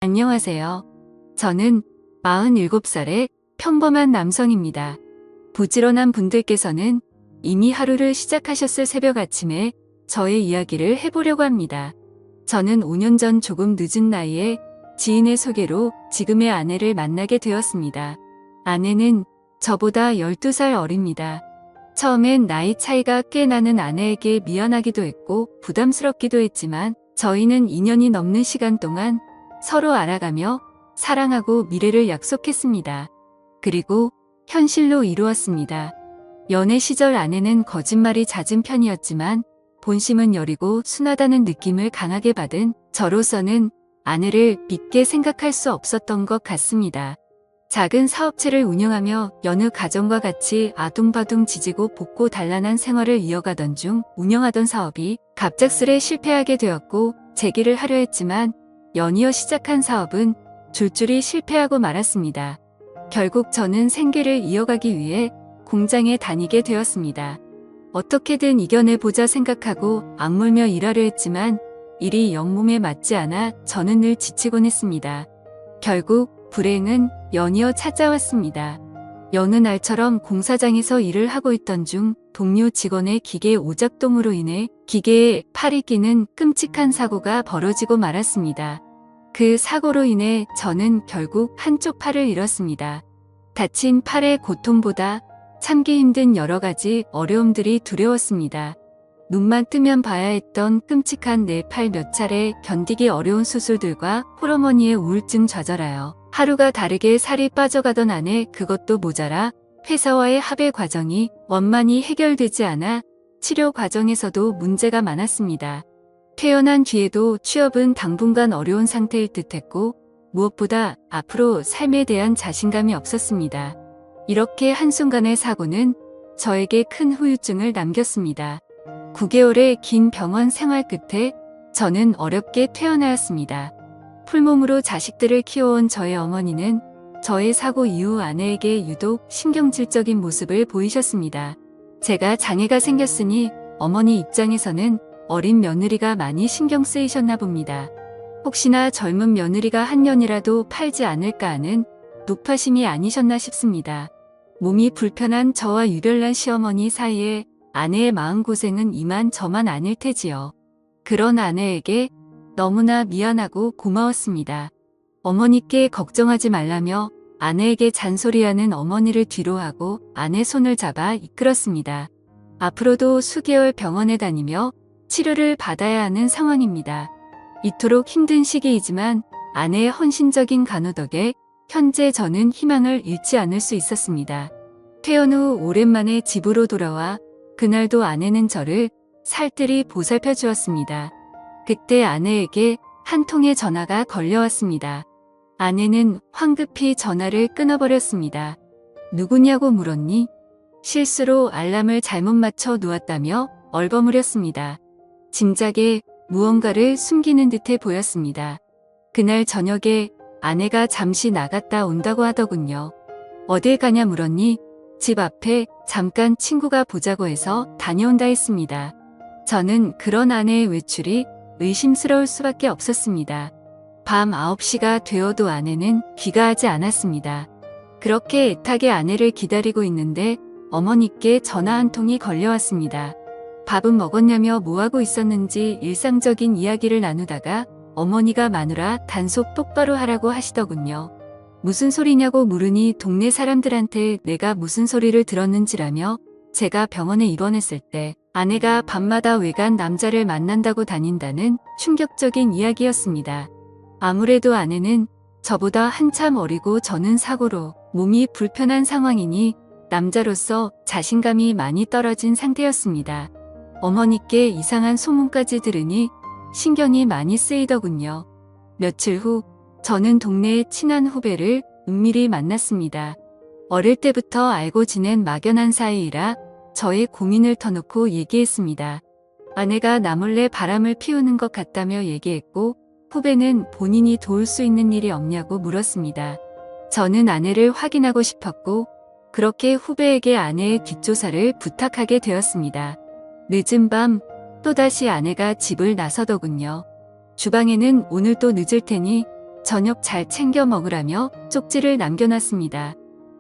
안녕하세요. 저는 47살의 평범한 남성입니다. 부지런한 분들께서는 이미 하루를 시작하셨을 새벽 아침에 저의 이야기를 해보려고 합니다. 저는 5년 전 조금 늦은 나이에 지인의 소개로 지금의 아내를 만나게 되었습니다. 아내는 저보다 12살 어립니다. 처음엔 나이 차이가 꽤 나는 아내에게 미안하기도 했고 부담스럽기도 했지만 저희는 2년이 넘는 시간 동안 서로 알아가며 사랑하고 미래를 약속했습니다. 그리고 현실로 이루었습니다. 연애 시절 아내는 거짓말이 잦은 편이었지만 본심은 여리고 순하다는 느낌을 강하게 받은 저로서는 아내를 믿게 생각할 수 없었던 것 같습니다. 작은 사업체를 운영하며 여느 가정과 같이 아둥바둥 지지고 볶고 단란한 생활을 이어가던 중 운영하던 사업이 갑작스레 실패하게 되었고 재기를 하려 했지만 연이어 시작한 사업은 줄줄이 실패하고 말았습니다. 결국 저는 생계를 이어가기 위해 공장에 다니게 되었습니다. 어떻게든 이겨내보자 생각하고 악물며 일하려 했지만 일이 영 몸에 맞지 않아 저는 늘 지치곤 했습니다. 결국 불행은 연이어 찾아왔습니다. 여느 날처럼 공사장에서 일을 하고 있던 중 동료 직원의 기계 오작동으로 인해 기계에 팔이 끼는 끔찍한 사고가 벌어지고 말았습니다. 그 사고로 인해 저는 결국 한쪽 팔을 잃었습니다. 다친 팔의 고통보다 참기 힘든 여러 가지 어려움들이 두려웠습니다. 눈만 뜨면 봐야 했던 끔찍한 내 팔 몇 차례 견디기 어려운 수술들과 홀어머니의 우울증 좌절하여 하루가 다르게 살이 빠져가던 아내 그것도 모자라 회사와의 합의 과정이 원만히 해결되지 않아 치료 과정에서도 문제가 많았습니다. 퇴원한 뒤에도 취업은 당분간 어려운 상태일 듯했고 무엇보다 앞으로 삶에 대한 자신감이 없었습니다. 이렇게 한순간의 사고는 저에게 큰 후유증을 남겼습니다. 9개월의 긴 병원 생활 끝에 저는 어렵게 퇴원하였습니다. 풀몸으로 자식들을 키워온 저의 어머니는 저의 사고 이후 아내에게 유독 신경질적인 모습을 보이셨습니다. 제가 장애가 생겼으니 어머니 입장에서는 어린 며느리가 많이 신경 쓰이셨나 봅니다. 혹시나 젊은 며느리가 한 년이라도 팔지 않을까 하는 노파심이 아니셨나 싶습니다. 몸이 불편한 저와 유별난 시어머니 사이에 아내의 마음고생은 이만저만 아닐 테지요. 그런 아내에게 너무나 미안하고 고마웠습니다. 어머니께 걱정하지 말라며 아내에게 잔소리하는 어머니를 뒤로하고 아내 손을 잡아 이끌었습니다. 앞으로도 수개월 병원에 다니며 치료를 받아야 하는 상황입니다. 이토록 힘든 시기이지만 아내의 헌신적인 간호 덕에 현재 저는 희망을 잃지 않을 수 있었습니다. 퇴원 후 오랜만에 집으로 돌아와 그날도 아내는 저를 살뜰히 보살펴 주었습니다. 그때 아내에게 한 통의 전화가 걸려왔습니다. 아내는 황급히 전화를 끊어버렸습니다. 누구냐고 물었니? 실수로 알람을 잘못 맞춰 놓았다며 얼버무렸습니다. 짐작에 무언가를 숨기는 듯해 보였습니다. 그날 저녁에 아내가 잠시 나갔다 온다고 하더군요. 어딜 가냐 물었니? 집 앞에 잠깐 친구가 보자고 해서 다녀온다 했습니다. 저는 그런 아내의 외출이 의심스러울 수밖에 없었습니다. 밤 9시가 되어도 아내는 귀가하지 않았습니다. 그렇게 애타게 아내를 기다리고 있는데 어머니께 전화 한 통이 걸려왔습니다. 밥은 먹었냐며 뭐하고 있었는지 일상적인 이야기를 나누다가 어머니가 마누라 단속 똑바로 하라고 하시더군요. 무슨 소리냐고 물으니 동네 사람들한테 내가 무슨 소리를 들었는지라며 제가 병원에 입원했을 때 아내가 밤마다 외간 남자를 만난다고 다닌다는 충격적인 이야기였습니다. 아무래도 아내는 저보다 한참 어리고 저는 사고로 몸이 불편한 상황이니 남자로서 자신감이 많이 떨어진 상태였습니다. 어머니께 이상한 소문까지 들으니 신경이 많이 쓰이더군요. 며칠 후 저는 동네의 친한 후배를 은밀히 만났습니다. 어릴 때부터 알고 지낸 막연한 사이이라 저의 고민을 터놓고 얘기했습니다. 아내가 나 몰래 바람을 피우는 것 같다며 얘기했고 후배는 본인이 도울 수 있는 일이 없냐고 물었습니다. 저는 아내를 확인하고 싶었고 그렇게 후배에게 아내의 뒷조사를 부탁하게 되었습니다. 늦은 밤 또다시 아내가 집을 나서더군요. 주방에는 오늘 또 늦을 테니 저녁 잘 챙겨 먹으라며 쪽지를 남겨놨습니다.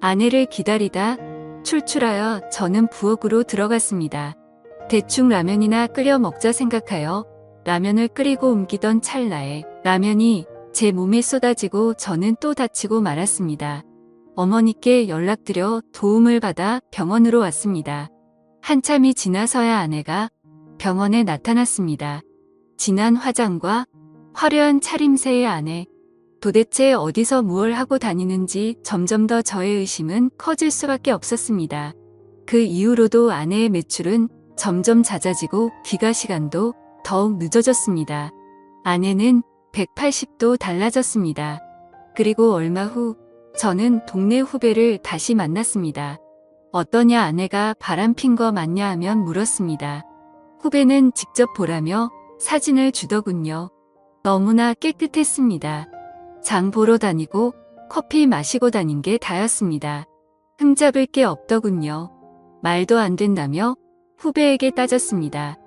아내를 기다리다 출출하여 저는 부엌으로 들어갔습니다. 대충 라면이나 끓여 먹자 생각하여 라면을 끓이고 옮기던 찰나에 라면이 제 몸에 쏟아지고 저는 또 다치고 말았습니다. 어머니께 연락드려 도움을 받아 병원으로 왔습니다. 한참이 지나서야 아내가 병원에 나타났습니다. 진한 화장과 화려한 차림새의 아내. 도대체 어디서 무얼 하고 다니는지 점점 더 저의 의심은 커질 수밖에 없었습니다. 그 이후로도 아내의 매출은 점점 잦아지고 귀가 시간도 더욱 늦어졌습니다. 아내는 180도 달라졌습니다. 그리고 얼마 후 저는 동네 후배를 다시 만났습니다. 어떠냐 아내가 바람핀 거 맞냐 하면 물었습니다. 후배는 직접 보라며 사진을 주더군요. 너무나 깨끗했습니다. 장 보러 다니고 커피 마시고 다닌 게 다였습니다. 흠잡을 게 없더군요. 말도 안 된다며 후배에게 따졌습니다.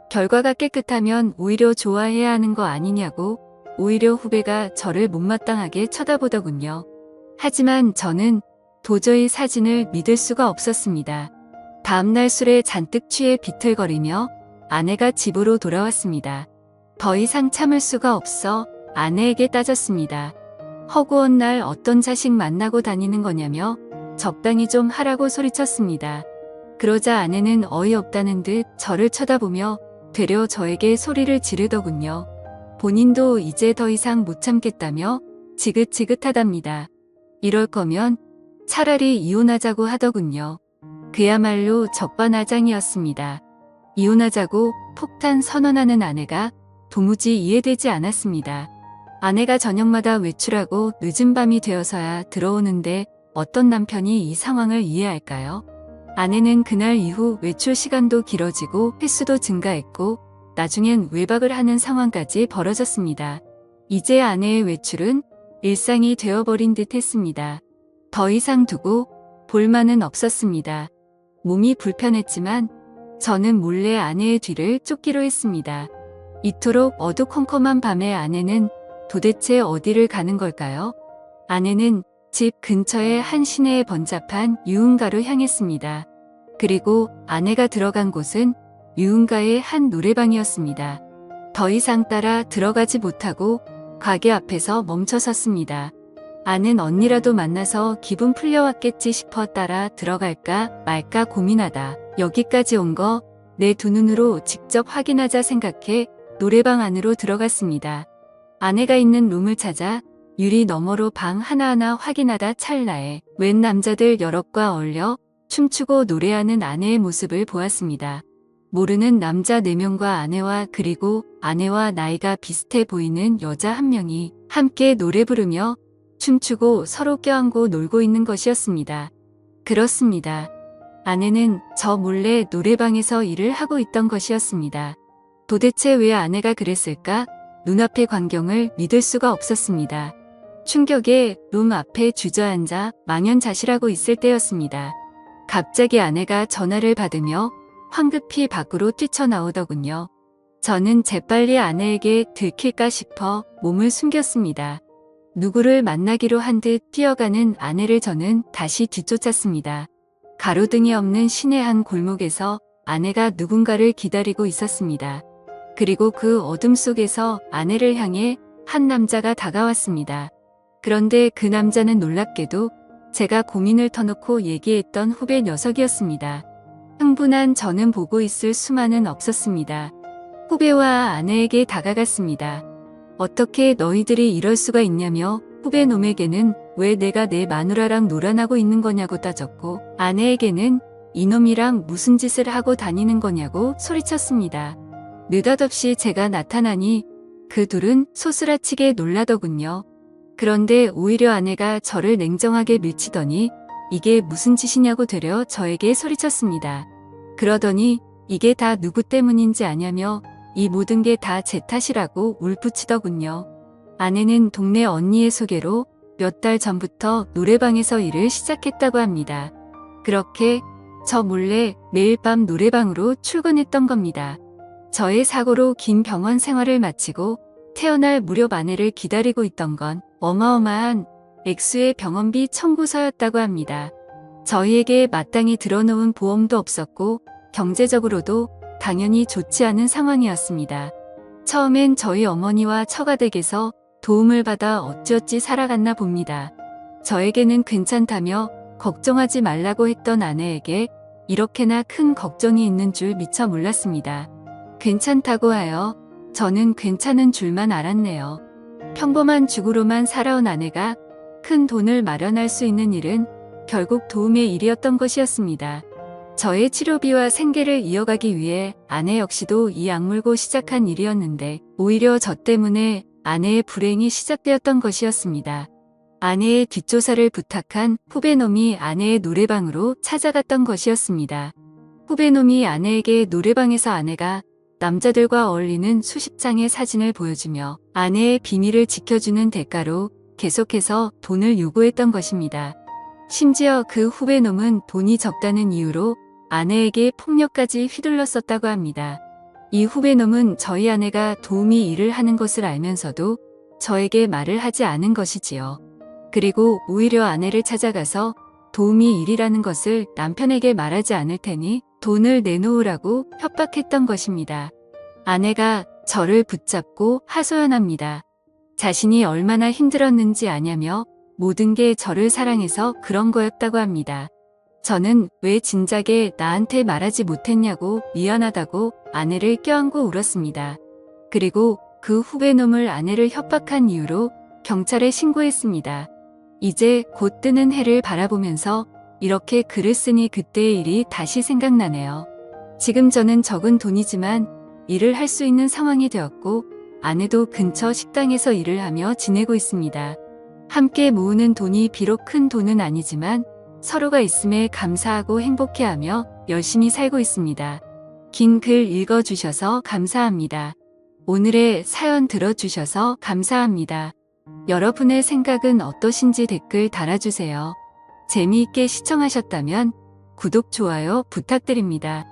결과가 깨끗하면 오히려 좋아해야 하는 거 아니냐고 오히려 후배가 저를 못마땅하게 쳐다보더군요. 하지만 저는 도저히 사진을 믿을 수가 없었습니다. 다음날 술에 잔뜩 취해 비틀거리며 아내가 집으로 돌아왔습니다. 더 이상 참을 수가 없어 아내에게 따졌습니다. 허구한 날 어떤 자식 만나고 다니는 거냐며 적당히 좀 하라고 소리쳤습니다. 그러자 아내는 어이없다는 듯 저를 쳐다보며 되려 저에게 소리를 지르더군요. 본인도 이제 더 이상 못 참겠다며 지긋지긋하답니다. 이럴 거면 차라리 이혼하자고 하더군요. 그야말로 적반하장이었습니다. 이혼하자고 폭탄 선언하는 아내가 도무지 이해되지 않았습니다. 아내가 저녁마다 외출하고 늦은 밤이 되어서야 들어오는데 어떤 남편이 이 상황을 이해할까요? 아내는 그날 이후 외출 시간도 길어지고 횟수도 증가했고 나중엔 외박을 하는 상황까지 벌어졌습니다. 이제 아내의 외출은 일상이 되어버린 듯 했습니다. 더 이상 두고 볼만은 없었습니다. 몸이 불편했지만 저는 몰래 아내의 뒤를 쫓기로 했습니다. 이토록 어두컴컴한 밤에 아내는 도대체 어디를 가는 걸까요? 아내는 집 근처의 한 시내에 번잡한 유흥가로 향했습니다. 그리고 아내가 들어간 곳은 유흥가의 한 노래방이었습니다. 더 이상 따라 들어가지 못하고 가게 앞에서 멈춰 섰습니다. 아는 언니라도 만나서 기분 풀려왔겠지 싶어 따라 들어갈까 말까 고민하다 여기까지 온 거 내 두 눈으로 직접 확인하자 생각해 노래방 안으로 들어갔습니다. 아내가 있는 룸을 찾아 유리 너머로 방 하나하나 확인하다 찰나에 웬 남자들 여럿과 어울려 춤추고 노래하는 아내의 모습을 보았습니다. 모르는 남자 4명과 아내와 그리고 아내와 나이가 비슷해 보이는 여자 1명이 함께 노래 부르며 춤추고 서로 껴안고 놀고 있는 것이었습니다. 그렇습니다. 아내는 저 몰래 노래방에서 일을 하고 있던 것이었습니다. 도대체 왜 아내가 그랬을까? 눈앞의 광경을 믿을 수가 없었습니다. 충격에 룸 앞에 주저앉아 망연자실하고 있을 때였습니다. 갑자기 아내가 전화를 받으며 황급히 밖으로 뛰쳐나오더군요. 저는 재빨리 아내에게 들킬까 싶어 몸을 숨겼습니다. 누구를 만나기로 한 듯 뛰어가는 아내를 저는 다시 뒤쫓았습니다. 가로등이 없는 시내 한 골목에서 아내가 누군가를 기다리고 있었습니다. 그리고 그 어둠 속에서 아내를 향해 한 남자가 다가왔습니다. 그런데 그 남자는 놀랍게도 제가 고민을 터놓고 얘기했던 후배 녀석이었습니다. 흥분한 저는 보고 있을 수만은 없었습니다. 후배와 아내에게 다가갔습니다. 어떻게 너희들이 이럴 수가 있냐며 후배 놈에게는 왜 내가 내 마누라랑 놀아나고 있는 거냐고 따졌고 아내에게는 이놈이랑 무슨 짓을 하고 다니는 거냐고 소리쳤습니다. 느닷없이 제가 나타나니 그 둘은 소스라치게 놀라더군요. 그런데 오히려 아내가 저를 냉정하게 밀치더니 이게 무슨 짓이냐고 되려 저에게 소리쳤습니다. 그러더니 이게 다 누구 때문인지 아냐며 이 모든 게 다 제 탓이라고 울부치더군요. 아내는 동네 언니의 소개로 몇 달 전부터 노래방에서 일을 시작했다고 합니다. 그렇게 저 몰래 매일 밤 노래방으로 출근했던 겁니다. 저의 사고로 긴 병원 생활을 마치고 태어날 무렵 아내를 기다리고 있던 건 어마어마한 액수의 병원비 청구서였다고 합니다. 저희에게 마땅히 들어놓은 보험도 없었고 경제적으로도 당연히 좋지 않은 상황이었습니다. 처음엔 저희 어머니와 처가 댁에서 도움을 받아 어찌어찌 살아갔나 봅니다. 저에게는 괜찮다며 걱정하지 말라고 했던 아내에게 이렇게나 큰 걱정이 있는 줄 미처 몰랐습니다. 괜찮다고 하여 저는 괜찮은 줄만 알았네요. 평범한 주부로만 살아온 아내가 큰 돈을 마련할 수 있는 일은 결국 도움의 일이었던 것이었습니다. 저의 치료비와 생계를 이어가기 위해 아내 역시도 이 악물고 시작한 일이었는데 오히려 저 때문에 아내의 불행이 시작되었던 것이었습니다. 아내의 뒷조사를 부탁한 후배놈이 아내의 노래방으로 찾아갔던 것이었습니다. 후배놈이 아내에게 노래방에서 아내가 남자들과 어울리는 수십 장의 사진을 보여주며 아내의 비밀을 지켜주는 대가로 계속해서 돈을 요구했던 것입니다. 심지어 그 후배놈은 돈이 적다는 이유로 아내에게 폭력까지 휘둘렀었다고 합니다. 이 후배놈은 저희 아내가 도우미 일을 하는 것을 알면서도 저에게 말을 하지 않은 것이지요. 그리고 오히려 아내를 찾아가서 도우미 일이라는 것을 남편에게 말하지 않을 테니 돈을 내놓으라고 협박했던 것입니다. 아내가 저를 붙잡고 하소연합니다. 자신이 얼마나 힘들었는지 아냐며 모든 게 저를 사랑해서 그런 거였다고 합니다. 저는 왜 진작에 나한테 말하지 못했냐고 미안하다고 아내를 껴안고 울었습니다. 그리고 그 후배놈을 아내를 협박한 이유로 경찰에 신고했습니다. 이제 곧 뜨는 해를 바라보면서 이렇게 글을 쓰니 그때의 일이 다시 생각나네요. 지금 저는 적은 돈이지만 일을 할 수 있는 상황이 되었고 아내도 근처 식당에서 일을 하며 지내고 있습니다. 함께 모으는 돈이 비록 큰 돈은 아니지만 서로가 있음에 감사하고 행복해하며 열심히 살고 있습니다. 긴 글 읽어주셔서 감사합니다. 오늘의 사연 들어주셔서 감사합니다. 여러분의 생각은 어떠신지 댓글 달아주세요. 재미있게 시청하셨다면 구독, 좋아요 부탁드립니다.